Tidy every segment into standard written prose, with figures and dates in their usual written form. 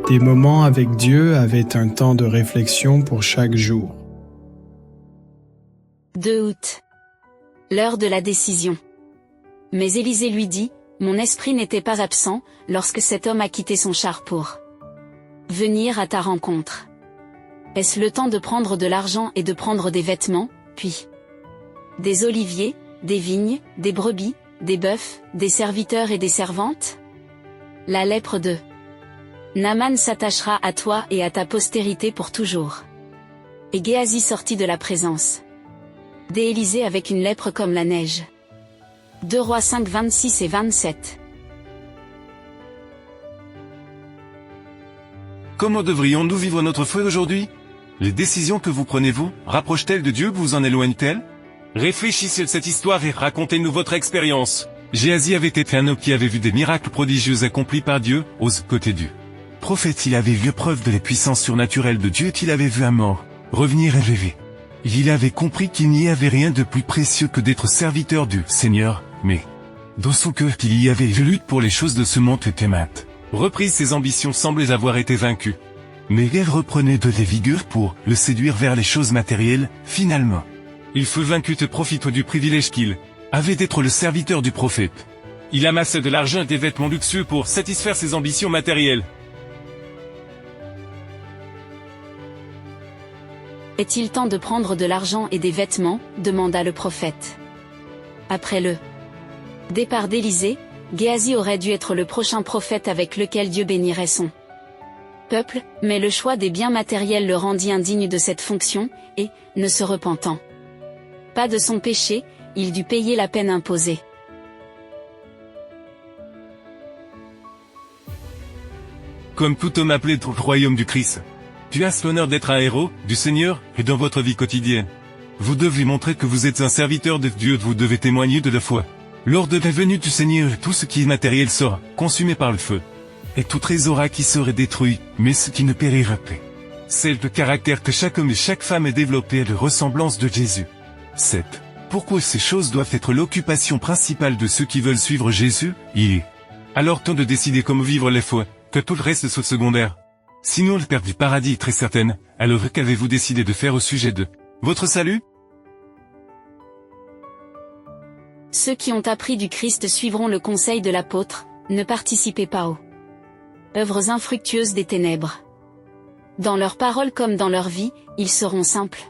Des moments avec Dieu avaient un temps de réflexion pour chaque jour. 2 août. L'heure de la décision. Mais Élisée lui dit, « Mon esprit n'était pas absent, lorsque cet homme a quitté son char pour venir à ta rencontre. Est-ce le temps de prendre de l'argent et de prendre des vêtements, puis des oliviers, des vignes, des brebis, des bœufs, des serviteurs et des servantes? La lèpre de Naaman s'attachera à toi et à ta postérité pour toujours. » Et Géasi sortit de la présence d'Élisée avec une lèpre comme la neige. 2 Rois 5, 26 et 27. Comment devrions-nous vivre notre foi aujourd'hui? Les décisions que vous prenez vous, rapprochent-elles de Dieu ou vous en éloignent-elles? Réfléchissez à cette histoire et racontez-nous votre expérience. Géasi avait été un homme qui avait vu des miracles prodigieux accomplis par Dieu, aux côtés du prophète. Il avait vu preuve de la puissance surnaturelle de Dieu qu'il avait vu un mort revenir et rêver. Il avait compris qu'il n'y avait rien de plus précieux que d'être serviteur du Seigneur, mais dans son cœur qu'il y avait lutte pour les choses de ce monde était maintes reprises. Ses ambitions semblaient avoir été vaincues. Mais elle reprenait de la vigueur pour le séduire vers les choses matérielles. Finalement, il fut vaincu de profiter du privilège qu'il avait d'être le serviteur du prophète. Il amassait de l'argent et des vêtements luxueux pour satisfaire ses ambitions matérielles. Est-il temps de prendre de l'argent et des vêtements? Demanda le prophète. Après le départ d'Élisée, Géasi aurait dû être le prochain prophète avec lequel Dieu bénirait son peuple, mais le choix des biens matériels le rendit indigne de cette fonction, et, ne se repentant pas de son péché, il dut payer la peine imposée. Comme tout homme appelé au royaume du Christ, tu as l'honneur d'être un héros du Seigneur, et dans votre vie quotidienne, vous devez montrer que vous êtes un serviteur de Dieu. Vous devez témoigner de la foi. Lors de la venue du Seigneur, tout ce qui est matériel sera consumé par le feu, et tout trésor qui serait détruit, mais ce qui ne périra pas, c'est le caractère que chaque homme et chaque femme est développé à la ressemblance de Jésus. 7. Pourquoi ces choses doivent être l'occupation principale de ceux qui veulent suivre Jésus? Il est alors temps de décider comment vivre la foi, que tout le reste soit secondaire. Sinon la perte du paradis est très certaine. Alors qu'avez-vous décidé de faire au sujet de votre salut? Ceux qui ont appris du Christ suivront le conseil de l'apôtre, ne participez pas aux œuvres infructueuses des ténèbres. Dans leurs paroles comme dans leur vie, ils seront simples,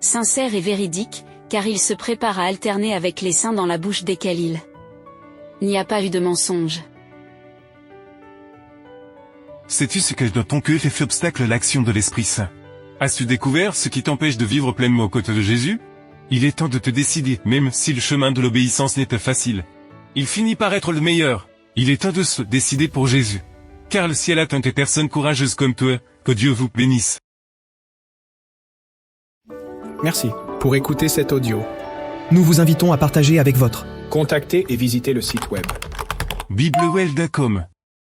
sincères et véridiques, car ils se préparent à alterner avec les saints dans la bouche desquels il n'y a pas eu de mensonge. Sais-tu ce que dans ton cœur fait obstacle à l'action de l'Esprit Saint? As-tu découvert ce qui t'empêche de vivre pleinement aux côtés de Jésus? Il est temps de te décider, même si le chemin de l'obéissance n'est pas facile. Il finit par être le meilleur. Il est temps de se décider pour Jésus. Car le ciel attend des personnes courageuses comme toi. Que Dieu vous bénisse. Merci pour écouter cet audio. Nous vous invitons à partager avec votre. Contactez et visitez le site web. biblewell.com